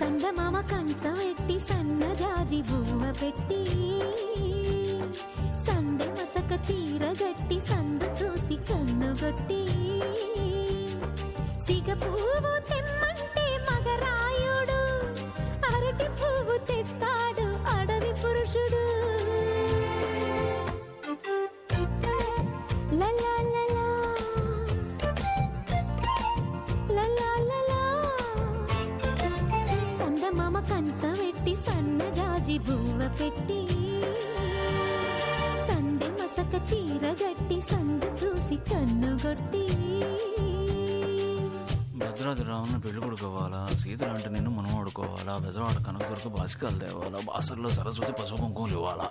సందమామ కంచమెట్టి సన్నజాజి బువ్వ పెట్టి సందె మసక చీర గట్టి సందు చూసి కన్నుగొట్టి సిగ పువ్వు తెమ్మంటే మగరాయుడు అరటి పువ్వు తెస్తాడు అడవి పురుషుడు. లలా లలా లలా లలా సందమామ కంచమెట్టి సన్నజాజి బువ్వ పెట్టి సందె మసక చీర గట్టి సందు చూసి కన్నుగొట్టి. భద్రాద్రి రావుని పెళ్లి కొడుకోవాలా, సీతలు అంటే నిన్ను మనం ఆడుకోవాలా, బెజవాడ కనకదుర్గ బాసికాలు తేవాలా, బాసర్లో సరస్వతి పసుపు కుంకుమలు ఇవ్వాలా.